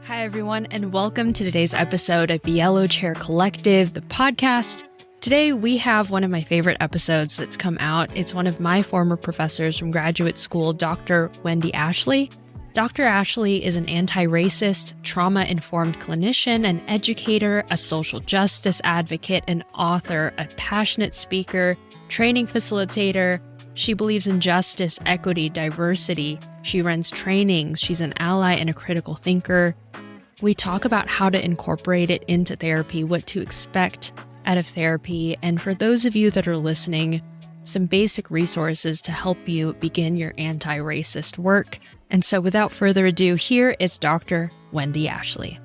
Hi, everyone, and welcome to today's episode of the Yellow Chair Collective, the podcast. Today, we have one of my favorite episodes that's come out. It's one of my former professors from graduate school, Dr. Wendy Ashley. Dr. Ashley is an anti-racist, trauma-informed clinician, an educator, a social justice advocate, an author, a passionate speaker, training facilitator. She believes in justice, equity, diversity. She runs trainings. She's an ally and a critical thinker. We talk about how to incorporate it into therapy, what to expect out of therapy, and for those of you that are listening, some basic resources to help you begin your anti-racist work. And so without further ado, here is Dr. Wendy Ashley.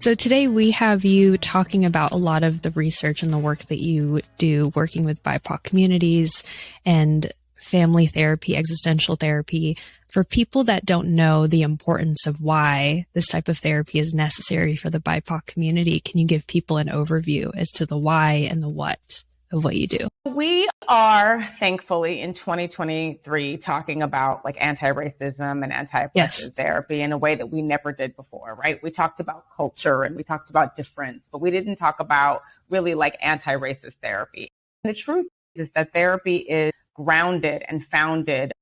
So today we have you talking about a lot of the research and the work that you do working with BIPOC communities and family therapy, existential therapy. For people that don't know the importance of why this type of therapy is necessary for the BIPOC community, can you give people an overview as to the why and the what of what you do? We are thankfully in 2023 talking about like anti-racism and anti-oppressive therapy in a way that we never did before, right? We talked about culture and we talked about difference, but we didn't talk about really like anti-racist therapy. And the truth is that therapy is grounded and founded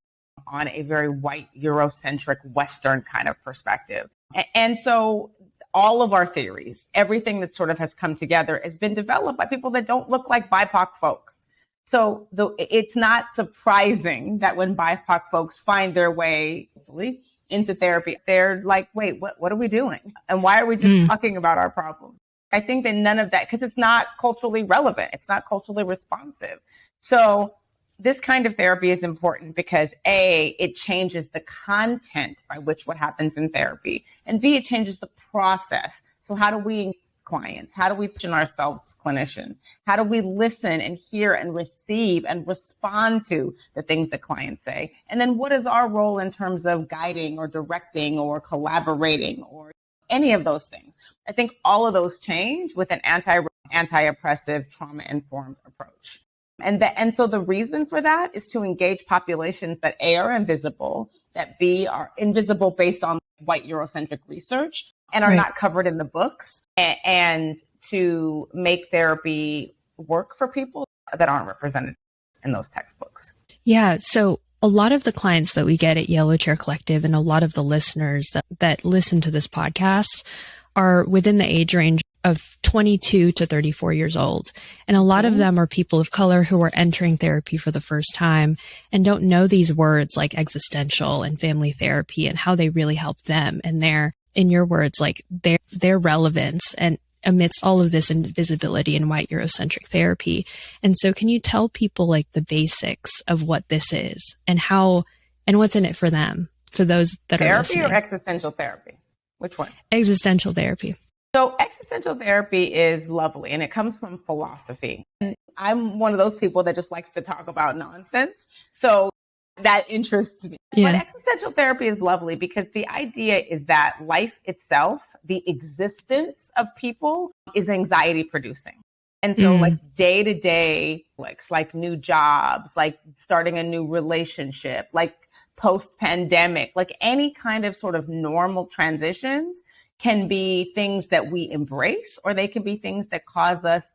on a very white, Eurocentric, Western kind of perspective. And so all of our theories, everything that sort of has come together has been developed by people that don't look like BIPOC folks. So it's not surprising that when BIPOC folks find their way into therapy, they're like, wait, what are we doing? And why are we just talking about our problems? I think that none of that, because it's not culturally relevant. It's not culturally responsive. So this kind of therapy is important because A, it changes the content by which what happens in therapy, and B, it changes the process. So how do we clients? How do we position ourselves as clinicians? How do we listen and hear and receive and respond to the things that clients say? And then what is our role in terms of guiding or directing or collaborating or any of those things? I think all of those change with an anti-oppressive, trauma-informed approach. And so the reason for that is to engage populations that A, are invisible, that B, are invisible based on white Eurocentric research and are not covered in the books, and to make therapy work for people that aren't represented in those textbooks. Yeah. So a lot of the clients that we get at Yellow Chair Collective and a lot of the listeners that listen to this podcast are within the age range of 22 to 34 years old. And a lot of them are people of color who are entering therapy for the first time and don't know these words like existential and family therapy and how they really help them and their, in your words, like their relevance and amidst all of this invisibility in white Eurocentric therapy. And so can you tell people like the basics of what this is and how, and what's in it for them, for those that are listening? Therapy or existential therapy? Which one? Existential therapy. So existential therapy is lovely and it comes from philosophy. And I'm one of those people that just likes to talk about nonsense. So that interests me. Yeah. But existential therapy is lovely because the idea is that life itself, the existence of people, is anxiety producing. And so like day to day, like new jobs, like starting a new relationship, like post-pandemic, like any kind of sort of normal transitions can be things that we embrace, or they can be things that cause us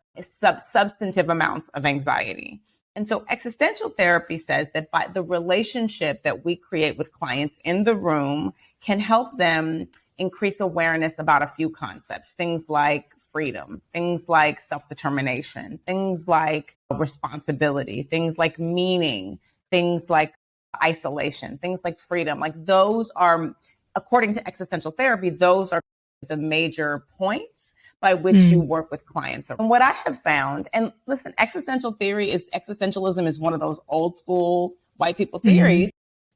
substantive amounts of anxiety. And so existential therapy says that by the relationship that we create with clients in the room can help them increase awareness about a few concepts, things like freedom, things like self-determination, things like responsibility, things like meaning, things like isolation, things like freedom. Like those are, according to existential therapy, those are the major points by which you work with clients. And what I have found, and listen, existentialism is one of those old school white people theories.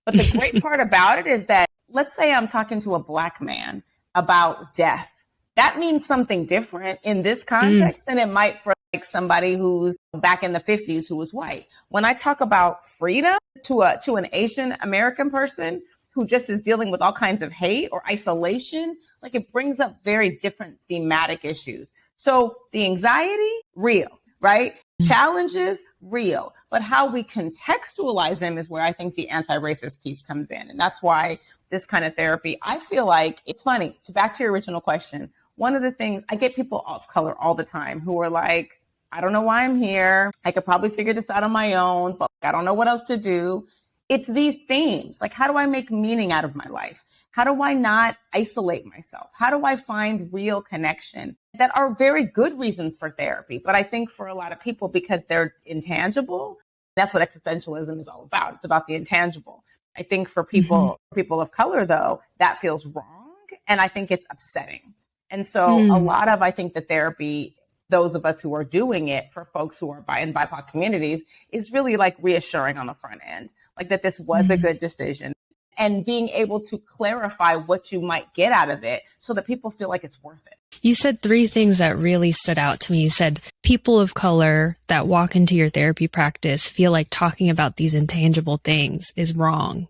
But the great part about it is that, let's say I'm talking to a Black man about death. That means something different in this context than it might for like somebody who's back in the 50s who was white. When I talk about freedom to an Asian American person who just is dealing with all kinds of hate or isolation, like it brings up very different thematic issues. So the anxiety, real. right? Challenges, real. But how we contextualize them is where I think the anti-racist piece comes in. And that's why this kind of therapy, I feel like it's funny. Back to your original question, one of the things, I get people of color all the time who are like, I don't know why I'm here. I could probably figure this out on my own, but I don't know what else to do. It's these themes. Like, how do I make meaning out of my life? How do I not isolate myself? How do I find real connection? That are very good reasons for therapy. But I think for a lot of people, because they're intangible, that's what existentialism is all about. It's about the intangible. I think for people of color, though, that feels wrong. And I think it's upsetting. And so a lot of, I think the therapy, those of us who are doing it for folks who are in BIPOC communities, is really like reassuring on the front end, like that this was a good decision, and being able to clarify what you might get out of it so that people feel like it's worth it. You said three things that really stood out to me. You said people of color that walk into your therapy practice feel like talking about these intangible things is wrong.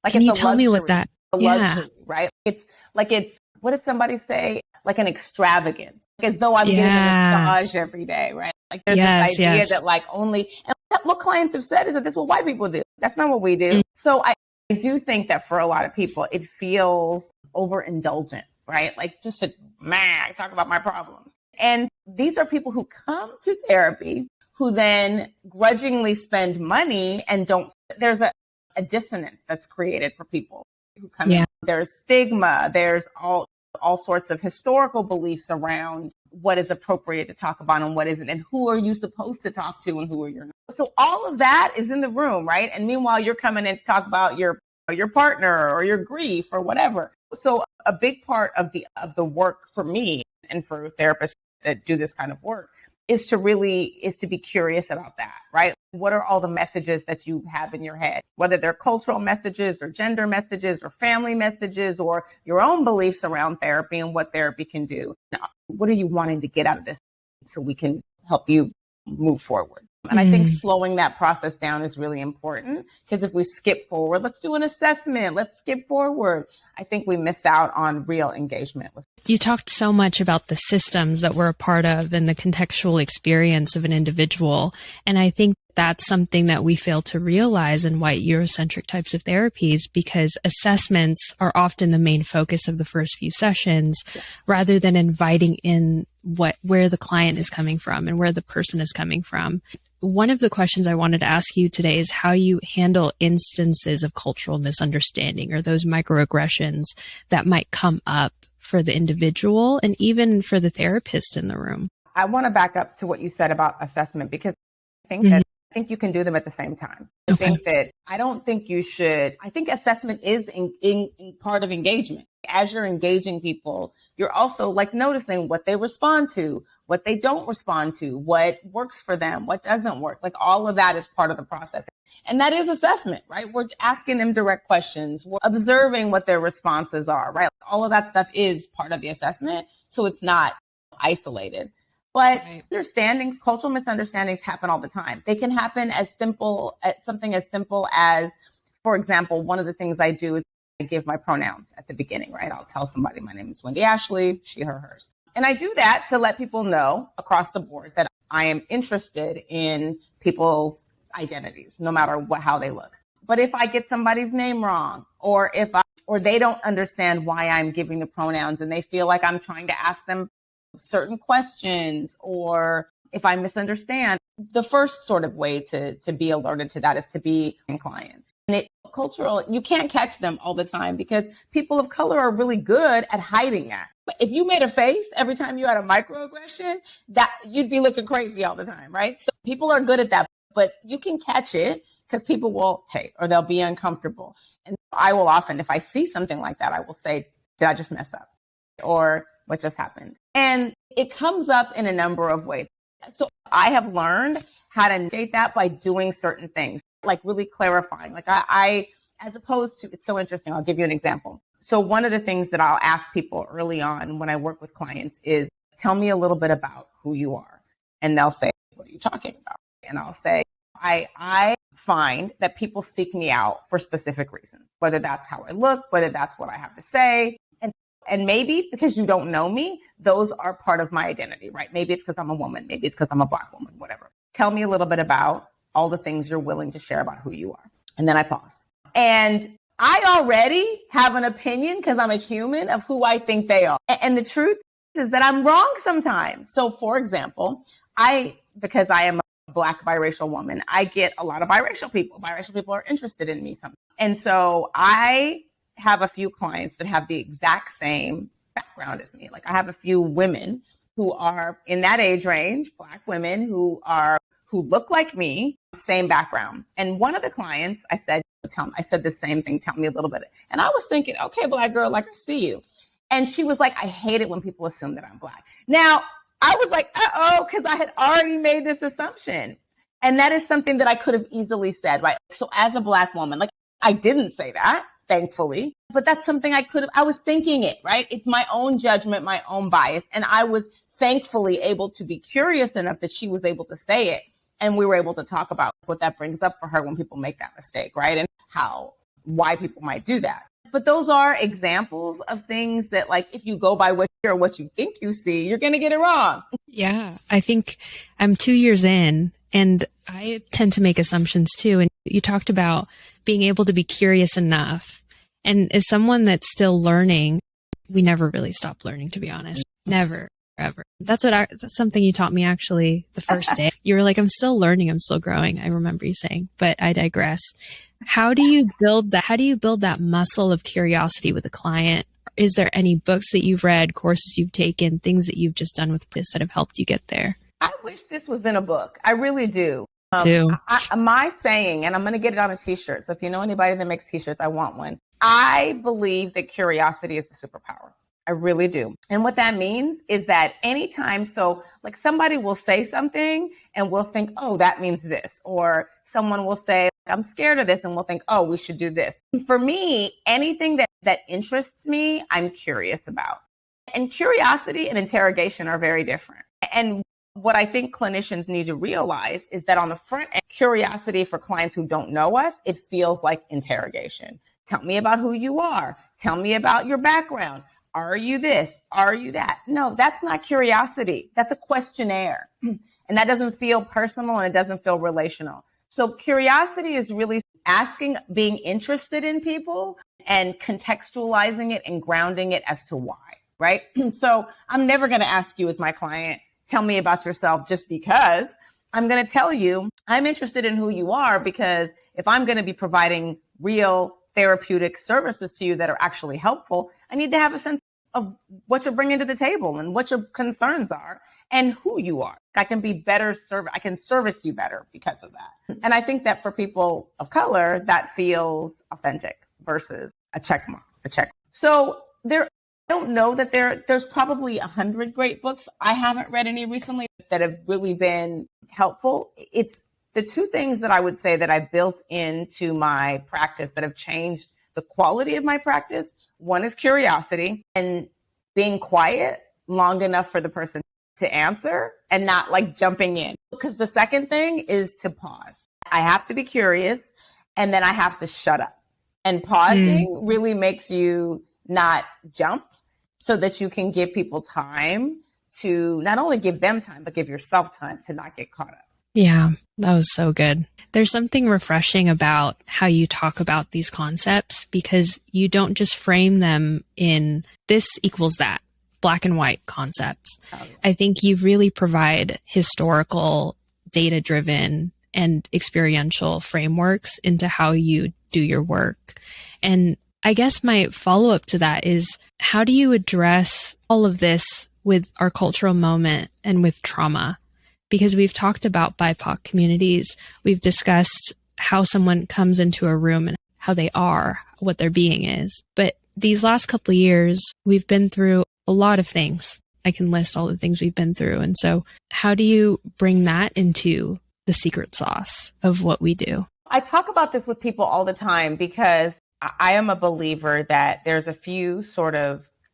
Like, can you tell me what that? Luxury, right? It's what did somebody say? Like an extravagance, like as though I'm getting a massage every day, right? Like there's this idea that like only, and what clients have said is that this is what white people do. That's not what we do. So I do think that for a lot of people, it feels overindulgent, right? Like just to talk about my problems. And these are people who come to therapy who then grudgingly spend money and there's a dissonance that's created for people who come in. There's stigma. There's all sorts of historical beliefs around what is appropriate to talk about and what isn't, and who are you supposed to talk to and who are you not. So all of that is in the room, right? And meanwhile, you're coming in to talk about your partner or your grief or whatever. So a big part of the work for me and for therapists that do this kind of work is to be curious about that, right? What are all the messages that you have in your head, whether they're cultural messages or gender messages or family messages or your own beliefs around therapy and what therapy can do. Now, what are you wanting to get out of this so we can help you move forward? And I think slowing that process down is really important, because if we skip forward, let's do an assessment, let's skip forward, I think we miss out on real engagement with. You talked so much about the systems that we're a part of and the contextual experience of an individual. And I think that's something that we fail to realize in white Eurocentric types of therapies, because assessments are often the main focus of the first few sessions, rather than inviting in where the client is coming from and where the person is coming from. One of the questions I wanted to ask you today is how you handle instances of cultural misunderstanding or those microaggressions that might come up for the individual and even for the therapist in the room. I want to back up to what you said about assessment, because I think you can do them at the same time. I don't think you should. I think assessment is in part of engagement. As you're engaging people, you're also like noticing what they respond to, what they don't respond to, what works for them, what doesn't work. Like all of that is part of the process. And that is assessment, right? We're asking them direct questions. We're observing what their responses are, right? All of that stuff is part of the assessment. So it's not isolated. But cultural misunderstandings happen all the time. They can happen as something as simple as, for example, one of the things I do is I give my pronouns at the beginning, right? I'll tell somebody my name is Wendy Ashley, she, her, hers. And I do that to let people know across the board that I am interested in people's identities, no matter how they look. But if I get somebody's name wrong, or they don't understand why I'm giving the pronouns and they feel like I'm trying to ask them certain questions, or if I misunderstand, the first sort of way to be alerted to that is to be in clients. And you can't catch them all the time, because people of color are really good at hiding that. But if you made a face every time you had a microaggression, that you'd be looking crazy all the time, right? So people are good at that, but you can catch it because people will, or they'll be uncomfortable. And I will often, if I see something like that, I will say, did I just mess up? Or what just happened? And it comes up in a number of ways. So I have learned how to navigate that by doing certain things, like really clarifying. Like I, as opposed to, it's so interesting. I'll give you an example. So one of the things that I'll ask people early on when I work with clients is, tell me a little bit about who you are. And they'll say, what are you talking about? And I'll say, I find that people seek me out for specific reasons, whether that's how I look, whether that's what I have to say. And And maybe because you don't know me, those are part of my identity, right? Maybe it's because I'm a woman. Maybe it's because I'm a Black woman, whatever. Tell me a little bit about all the things you're willing to share about who you are. And then I pause. And I already have an opinion because I'm a human of who I think they are. And the truth is that I'm wrong sometimes. So for example, because I am a Black biracial woman, I get a lot of biracial people. Biracial people are interested in me sometimes. And so I have a few clients that have the exact same background as me. Like I have a few women who are in that age range, Black women who look like me, same background. And one of the clients, I said the same thing, tell me a little bit. And I was thinking, okay, Black girl, like I see you. And she was like, I hate it when people assume that I'm Black. Now, I was like, because I had already made this assumption. And that is something that I could have easily said, right? So as a Black woman, like I didn't say that, thankfully, but that's something I was thinking it, right? It's my own judgment, my own bias. And I was thankfully able to be curious enough that she was able to say it. And we were able to talk about what that brings up for her when people make that mistake, right? And why people might do that. But those are examples of things that, like, if you go by what you think you see, you're going to get it wrong. Yeah, I think I'm 2 years in and I tend to make assumptions too. And you talked about being able to be curious enough. And as someone that's still learning, we never really stop learning, to be honest. Never, ever. That's something you taught me actually the first day. You were like, I'm still learning. I'm still growing. I remember you saying, but I digress. How do you build that muscle of curiosity with a client? Is there any books that you've read, courses you've taken, things that you've just done with this that have helped you get there? I wish this was in a book. I really do. Too. My saying, and I'm going to get it on a t-shirt. So if you know anybody that makes t-shirts, I want one. I believe that curiosity is the superpower. I really do. And what that means is that anytime, so like somebody will say something and we'll think, oh, that means this. Or someone will say, I'm scared of this. And we'll think, oh, we should do this. For me, anything that interests me, I'm curious about. And curiosity and interrogation are very different. And what I think clinicians need to realize is that on the front end, curiosity for clients who don't know us, it feels like interrogation. Tell me about who you are. Tell me about your background. Are you this? Are you that? No, that's not curiosity. That's a questionnaire. And that doesn't feel personal and it doesn't feel relational. So curiosity is really asking, being interested in people and contextualizing it and grounding it as to why, right? So I'm never going to ask you as my client, tell me about yourself just because. I'm going to tell you, I'm interested in who you are because if I'm going to be providing real therapeutic services to you that are actually helpful, I need to have a sense of what you're bringing to the table and what your concerns are and who you are. I can be better I can service you better because of that. And I think that for people of color, that feels authentic versus a check mark. So I don't know that there's probably 100 great books. I haven't read any recently that have really been helpful. It's the two things that I would say that I built into my practice that have changed the quality of my practice. One is curiosity and being quiet long enough for the person to answer and not like jumping in. Because the second thing is to pause. I have to be curious and then I have to shut up. And pausing really makes you not jump so that you can give people time to not only give them time, but give yourself time to not get caught up. Yeah, that was so good. There's something refreshing about how you talk about these concepts because you don't just frame them in this equals that, black and white concepts. Oh, yeah. I think you really provide historical, data-driven, and experiential frameworks into how you do your work. And I guess my follow-up to that is, how do you address all of this with our cultural moment and with trauma? Because we've talked about BIPOC communities, we've discussed how someone comes into a room and how they are, what their being is. But these last couple of years, we've been through a lot of things. I can list all the things we've been through. And so how do you bring that into the secret sauce of what we do? I talk about this with people all the time because I am a believer that there's a few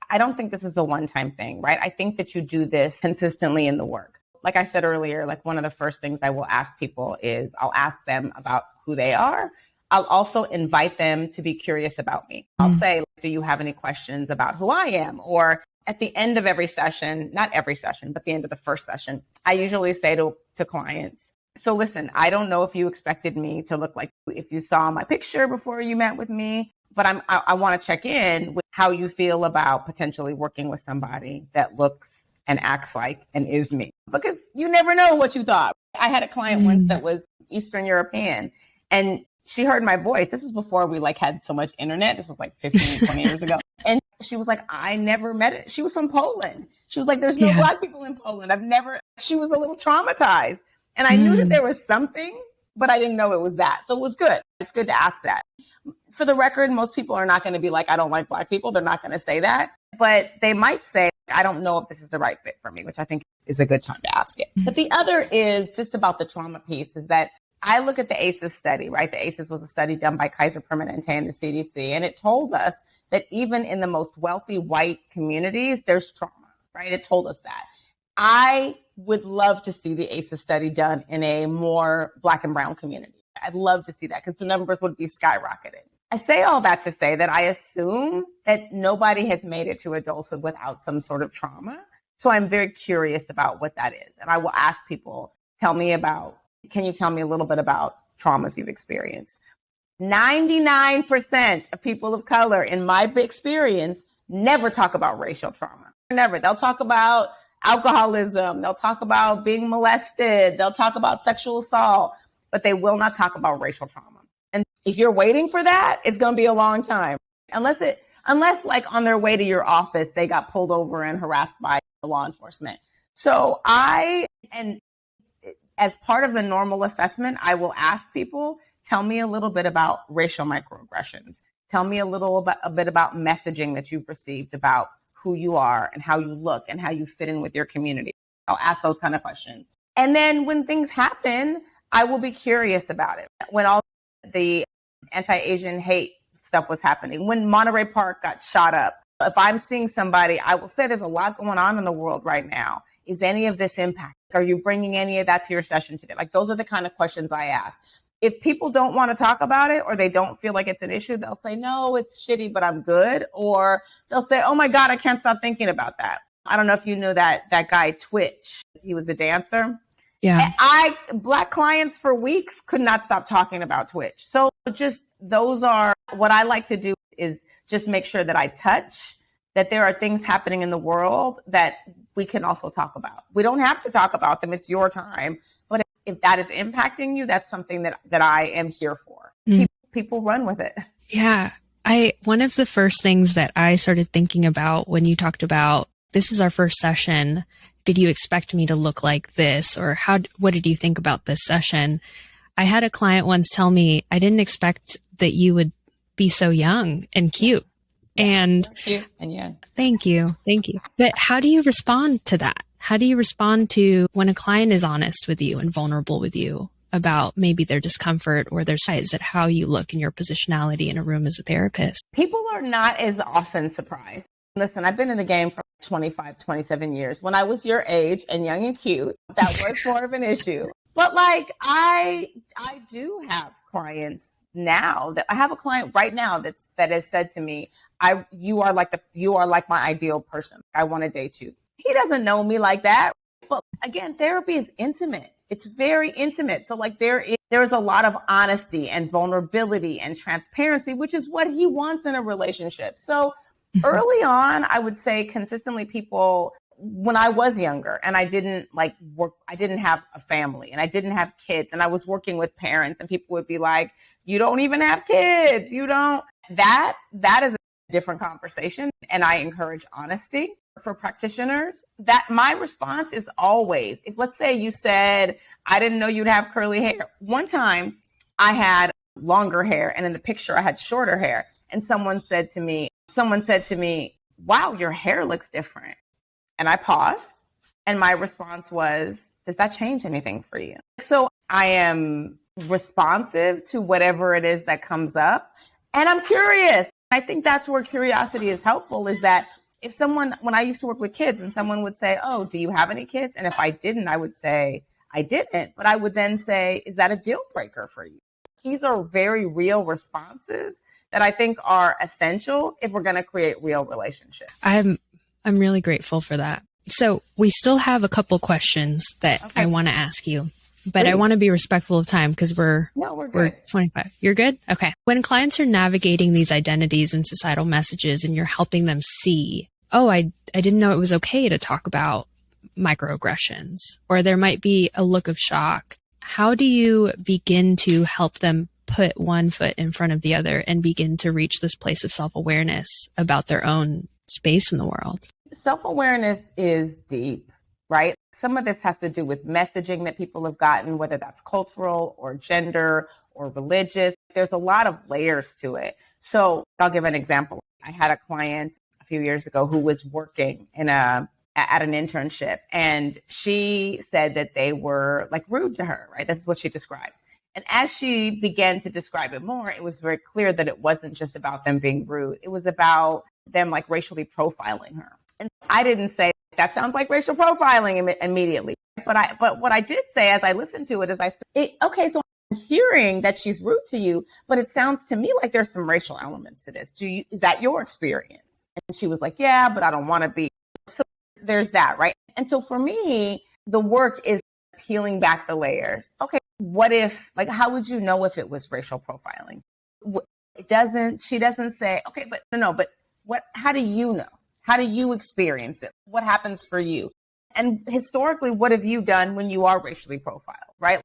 I don't think this is a one-time thing, right? I think that you do this consistently in the work. Like I said earlier, like one of the first things I will ask people is I'll ask them about who they are. I'll also invite them to be curious about me. I'll say, do you have any questions about who I am? Or at the end of every session, not every session, but the end of the first session, I usually say to clients, so listen, I don't know if you expected me to look like if you saw my picture before you met with me, but I want to check in with how you feel about potentially working with somebody that looks and acts like and is me, because you never know what you thought. I had a client once that was Eastern European, and she heard my voice. This was before we had so much internet. This was 15, 20 years ago. And she was like, I never met it. She was from Poland. She was like, there's no Black people in Poland. She was a little traumatized. And I knew that there was something, but I didn't know it was that. So it was good. It's good to ask that. For the record, most people are not going to be like, I don't like Black people. They're not going to say that. But they might say, I don't know if this is the right fit for me, which I think is a good time to ask it. But the other is just about the trauma piece, is that I look at the ACEs study, right? The ACEs was a study done by Kaiser Permanente and the CDC, and it told us that even in the most wealthy white communities, there's trauma, right? It told us that. I would love to see the ACEs study done in a more Black and brown community. I'd love to see that because the numbers would be skyrocketing. I say all that to say that I assume that nobody has made it to adulthood without some sort of trauma. So I'm very curious about what that is. And I will ask people, can you tell me a little bit about traumas you've experienced? 99% of people of color, in my experience, never talk about racial trauma. Never. They'll talk about alcoholism. They'll talk about being molested. They'll talk about sexual assault, but they will not talk about racial trauma. And if you're waiting for that, it's going to be a long time. Unless on their way to your office, they got pulled over and harassed by law enforcement. So as part of the normal assessment, I will ask people, tell me a little bit about racial microaggressions. Tell me a bit about messaging that you've received about who you are and how you look and how you fit in with your community. I'll ask those kind of questions. And then when things happen, I will be curious about it. When all the anti-Asian hate stuff was happening, when Monterey Park got shot up, if I'm seeing somebody, I will say there's a lot going on in the world right now. Is any of this impact? Are you bringing any of that to your session today? Those are the kind of questions I ask. If people don't want to talk about it or they don't feel like it's an issue, they'll say, no, it's shitty, but I'm good. Or they'll say, oh my God, I can't stop thinking about that. I don't know if you know that guy Twitch. He was a dancer. Yeah. Black clients for weeks could not stop talking about Twitch. So just those are what I like to do, is just make sure that I touch that there are things happening in the world that we can also talk about. We don't have to talk about them. It's your time. But if that is impacting you, that's something that I am here for. People run with it. Yeah. One of the first things that I started thinking about when you talked about, this is our first session, did you expect me to look like this? Or what did you think about this session? I had a client once tell me, I didn't expect that you would be so young and cute. And cute and young. Thank you. But how do you respond to that? How do you respond to when a client is honest with you and vulnerable with you about maybe their discomfort or their size, at how you look in your positionality in a room as a therapist? People are not as often surprised. Listen, I've been in the game for 25, 27 years. When I was your age and young and cute, that was more of an issue. But I do have clients now that I have a client right now that has said to me, you are like my ideal person. I want to date you. He doesn't know me like that. But again, therapy is intimate. It's very intimate. So there is a lot of honesty and vulnerability and transparency, which is what he wants in a relationship. So early on, I would say consistently people, when I was younger and I didn't work, I didn't have a family and I didn't have kids and I was working with parents, and people would be like, you don't even have kids. You don't. That is a different conversation. And I encourage honesty for practitioners. That my response is always, if let's say you said, I didn't know you'd have curly hair. One time I had longer hair and in the picture I had shorter hair. And someone said to me, wow, your hair looks different. And I paused and my response was, does that change anything for you? So I am responsive to whatever it is that comes up. And I'm curious. I think that's where curiosity is helpful, is that if someone, when I used to work with kids and someone would say, oh, do you have any kids? And if I didn't, I would say I didn't. But I would then say, is that a deal breaker for you? These are very real responses that I think are essential if we're going to create real relationships. I'm really grateful for that. So we still have a couple questions that I want to ask you, but I want to be respectful of time because we're 25. You're good? Okay. When clients are navigating these identities and societal messages and you're helping them see, I didn't know it was okay to talk about microaggressions, or there might be a look of shock. How do you begin to help them put one foot in front of the other and begin to reach this place of self-awareness about their own space in the world? Self-awareness is deep, right? Some of this has to do with messaging that people have gotten, whether that's cultural or gender or religious. There's a lot of layers to it. So I'll give an example. I had a client a few years ago who was working at an internship, and she said that they were like rude to her, right? This is what she described. And as she began to describe it more, it was very clear that it wasn't just about them being rude. It was about them like racially profiling her. And I didn't say that sounds like racial profiling immediately. But what I did say as I listened to it is okay, so I'm hearing that she's rude to you, but it sounds to me like there's some racial elements to this. Is that your experience? And she was like, yeah, but I don't want to be. So there's that, right? And so for me, the work is peeling back the layers. Okay, what if, like, how would you know if it was racial profiling? She doesn't say, okay, but no, but how do you know? How do you experience it? What happens for you? And historically, what have you done when you are racially profiled, right?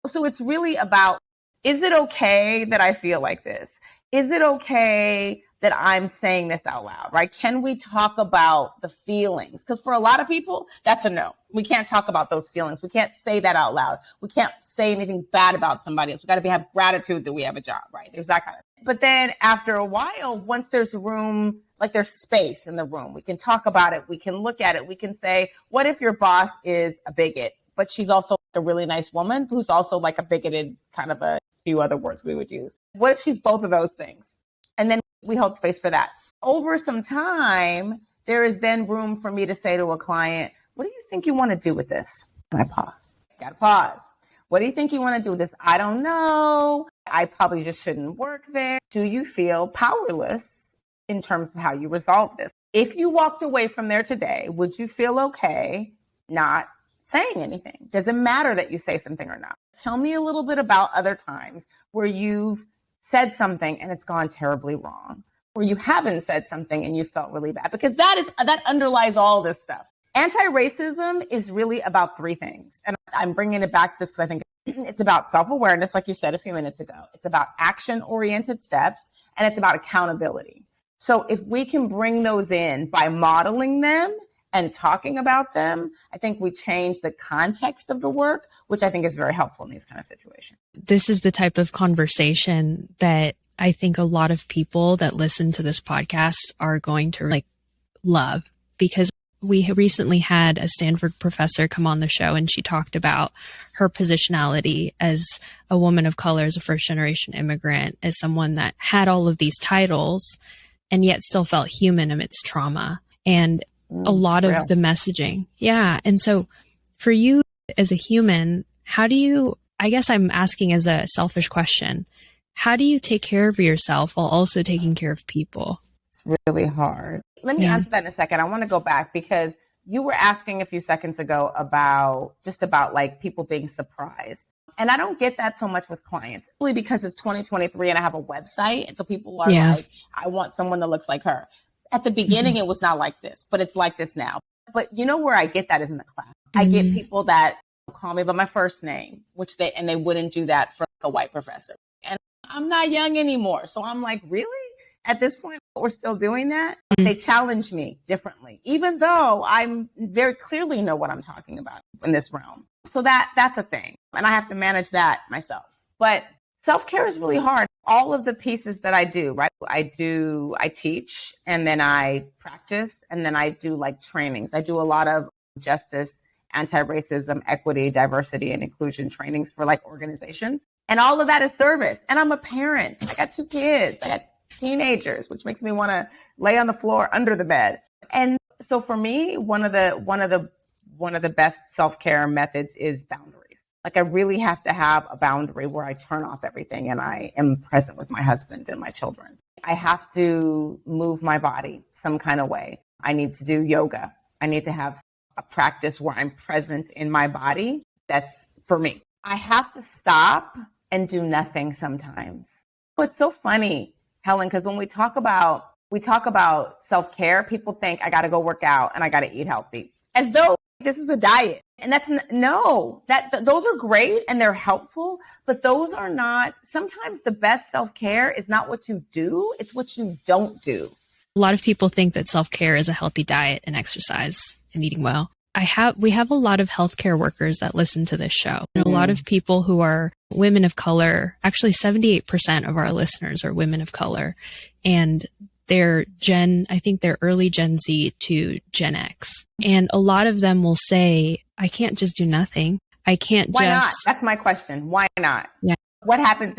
So it's really about, is it okay that I feel like this? Is it okay that I'm saying this out loud, right? Can we talk about the feelings? Because for a lot of people, that's a no. We can't talk about those feelings. We can't say that out loud. We can't say anything bad about somebody else. We got to have gratitude that we have a job, right? There's that kind of thing. But then after a while, once there's room, like there's space in the room, we can talk about it. We can look at it. We can say, what if your boss is a bigot, but she's also a really nice woman who's also like a bigoted, kind of a few other words we would use. What if she's both of those things? And then we hold space for that. Over some time, there is then room for me to say to a client, what do you think you want to do with this? And I pause. Got to pause. What do you think you want to do with this? I don't know. I probably just shouldn't work there. Do you feel powerless in terms of how you resolve this? If you walked away from there today, would you feel okay not saying anything? Does it matter that you say something or not? Tell me a little bit about other times where you've said something and it's gone terribly wrong, or you haven't said something and you felt really bad, because that underlies all this stuff. Anti-racism is really about three things. And I'm bringing it back to this because I think it's about self-awareness, like you said a few minutes ago. It's about action-oriented steps, and it's about accountability. So if we can bring those in by modeling them and talking about them, I think we change the context of the work, which I think is very helpful in these kind of situations. This is the type of conversation that I think a lot of people that listen to this podcast are going to love, because we recently had a Stanford professor come on the show, and she talked about her positionality as a woman of color, as a first-generation immigrant, as someone that had all of these titles and yet still felt human amidst trauma. And a lot of the messaging. Yeah. And so for you as a human, how do you, I guess I'm asking as a selfish question, how do you take care of yourself while also taking care of people? It's really hard. Let me answer that in a second. I want to go back because you were asking a few seconds ago about like people being surprised. And I don't get that so much with clients, really, because it's 2023 and I have a website. And so people are like, I want someone that looks like her. At the beginning, it was not like this, but it's like this now. But you know where I get that is in the class. I get people that call me by my first name, and they wouldn't do that for a white professor. And I'm not young anymore. So I'm like, really? At this point, we're still doing that? They challenge me differently, even though I very clearly know what I'm talking about in this realm. So that's a thing. And I have to manage that myself. But self-care is really hard. All of the pieces that I do, right? I teach, and then I practice, and then I do like trainings. I do a lot of justice, anti-racism, equity, diversity, and inclusion trainings for like organizations. And all of that is service. And I'm a parent. I got 2 kids. I got teenagers, which makes me want to lay on the floor under the bed. And so for me, one of the best self-care methods is boundaries. Like I really have to have a boundary where I turn off everything and I am present with my husband and my children. I have to move my body some kind of way. I need to do yoga. I need to have a practice where I'm present in my body. That's for me. I have to stop and do nothing sometimes. It's so funny, Helen, because when we talk about self-care, people think I got to go work out and I got to eat healthy, as though this is a diet. And those are great and they're helpful, but those are not, sometimes the best self-care is not what you do, it's what you don't do. A lot of people think that self-care is a healthy diet and exercise and eating well. We have a lot of healthcare workers that listen to this show. And a lot of people who are women of color, actually 78% of our listeners are women of color. And they're early Gen Z to Gen X. And a lot of them will say, I can't just do nothing. I can't Why not? That's my question. Why not? Yeah. What happens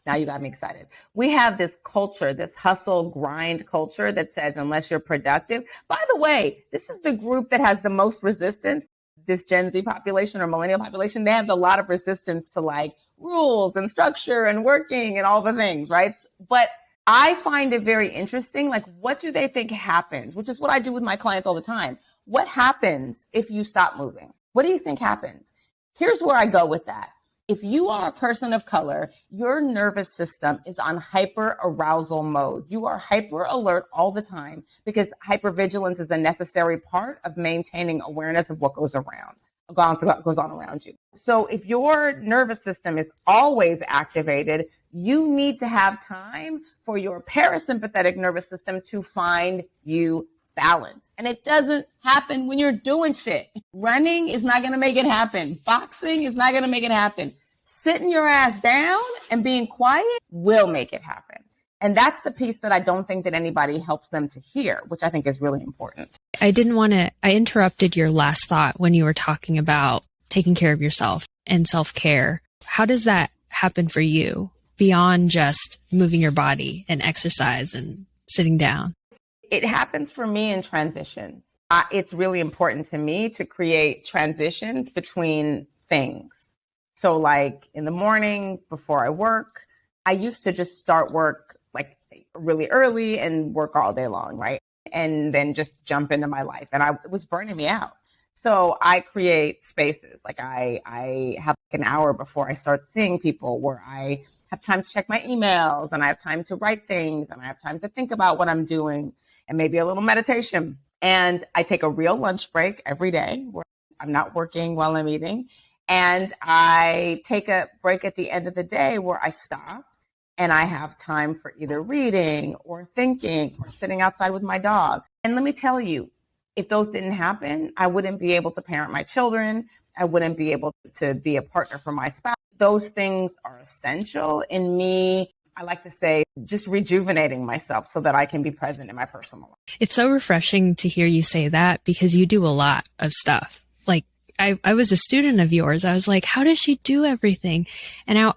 now you got me excited. We have this culture, this hustle grind culture that says, unless you're productive, by the way, this is the group that has the most resistance. This Gen Z population or millennial population, they have a lot of resistance to like rules and structure and working and all the things, right? But I find it very interesting. Like, what do they think happens? Which is what I do with my clients all the time. What happens if you stop moving? What do you think happens? Here's where I go with that. If you are a person of color, your nervous system is on hyper arousal mode. You are hyper alert all the time because hypervigilance is a necessary part of maintaining awareness of what goes on around you. So if your nervous system is always activated, you need to have time for your parasympathetic nervous system to find you balance. And it doesn't happen when you're doing shit. Running is not going to make it happen. Boxing is not going to make it happen. Sitting your ass down and being quiet will make it happen. And that's the piece that I don't think that anybody helps them to hear, which I think is really important. I interrupted your last thought when you were talking about taking care of yourself and self-care. How does that happen for you beyond just moving your body and exercise and sitting down? It happens for me in transitions. It's really important to me to create transitions between things. So like in the morning before I work, I used to just start work like really early and work all day long, right? And then just jump into my life. And it was burning me out. So I create spaces. Like I have like an hour before I start seeing people where I have time to check my emails and I have time to write things and I have time to think about what I'm doing and maybe a little meditation. And I take a real lunch break every day where I'm not working while I'm eating. And I take a break at the end of the day where I stop and I have time for either reading or thinking or sitting outside with my dog. And let me tell you, if those didn't happen, I wouldn't be able to parent my children. I wouldn't be able to be a partner for my spouse. Those things are essential in me. I like to say just rejuvenating myself so that I can be present in my personal life. It's so refreshing to hear you say that because you do a lot of stuff. Like I was a student of yours. I was like, how does she do everything? And now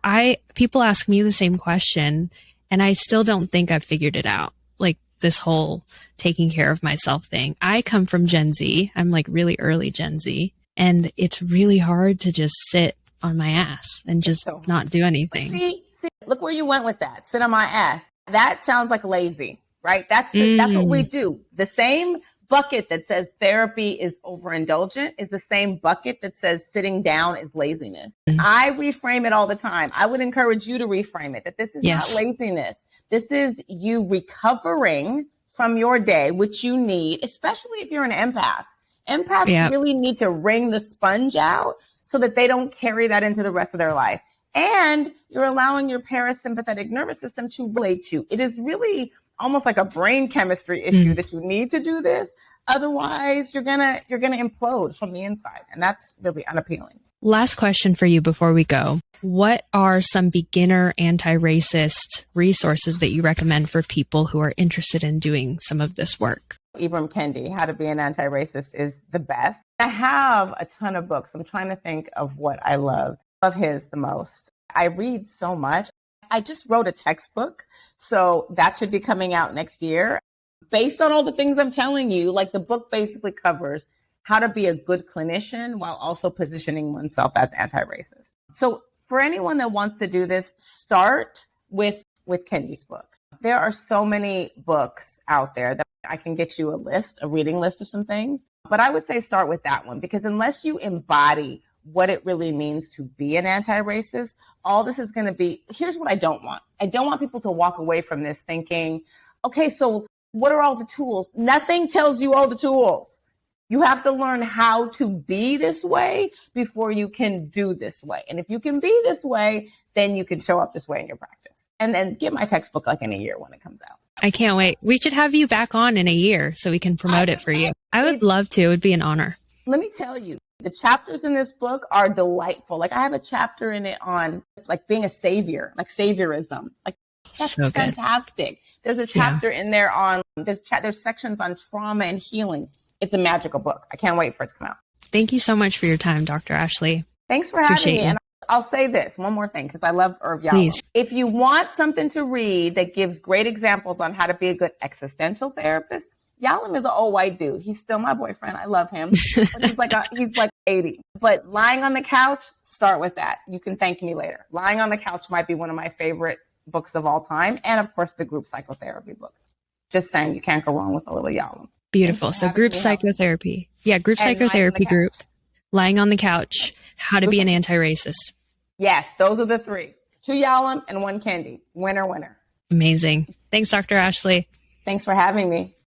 people ask me the same question and I still don't think I've figured it out. Like this whole taking care of myself thing. I come from Gen Z. I'm like really early Gen Z. And it's really hard to just sit on my ass and just not do anything. See, look where you went with that. Sit on my ass. That sounds like lazy, right? That's what we do. The same bucket that says therapy is overindulgent is the same bucket that says sitting down is laziness. I reframe it all the time. I would encourage you to reframe it, that this is not laziness. This is you recovering from your day, which you need, especially if you're an empath. Empaths really need to wring the sponge out so that they don't carry that into the rest of their life. And you're allowing your parasympathetic nervous system to relate to. It is really almost like a brain chemistry issue that you need to do this. Otherwise, you're gonna implode from the inside. And that's really unappealing. Last question for you before we go. What are some beginner anti-racist resources that you recommend for people who are interested in doing some of this work? Ibram Kendi, How to Be an Anti-Racist, is the best. I have a ton of books. I'm trying to think of what I love his the most. I read so much. I just wrote a textbook, so that should be coming out next year. Based on all the things I'm telling you, like the book basically covers how to be a good clinician while also positioning oneself as anti-racist. So for anyone that wants to do this, start with Kendi's book. There are so many books out there that I can get you a reading list of some things. But I would say start with that one, because unless you embody what it really means to be an anti-racist, all this is going to be, here's what I don't want. I don't want people to walk away from this thinking, okay, so what are all the tools? Nothing tells you all the tools. You have to learn how to be this way before you can do this way. And if you can be this way, then you can show up this way in your practice. And then get my textbook like in a year when it comes out. I can't wait. We should have you back on in a year so we can promote it for you. I would love to. It would be an honor. Let me tell you, the chapters in this book are delightful. Like I have a chapter in it on like being a savior, like saviorism. Like that's so fantastic. There's a chapter in there on, there's sections on trauma and healing. It's a magical book. I can't wait for it to come out. Thank you so much for your time, Dr. Ashley. Thanks for having me. And I'll say this, one more thing, because I love Irv Yalom. Please. If you want something to read that gives great examples on how to be a good existential therapist, Yalom is an old white dude. He's still my boyfriend. I love him. But he's like 80. But lying on the couch, start with that. You can thank me later. Lying on the couch might be one of my favorite books of all time. And of course, the group psychotherapy book. Just saying, you can't go wrong with a little Yalom. Beautiful. So group psychotherapy. Yeah, group psychotherapy group. Lying on the couch. How to be an anti-racist. Yes, those are the three. 2 Yalom and 1 Kendi. Winner, winner. Amazing. Thanks, Dr. Ashley. Thanks for having me.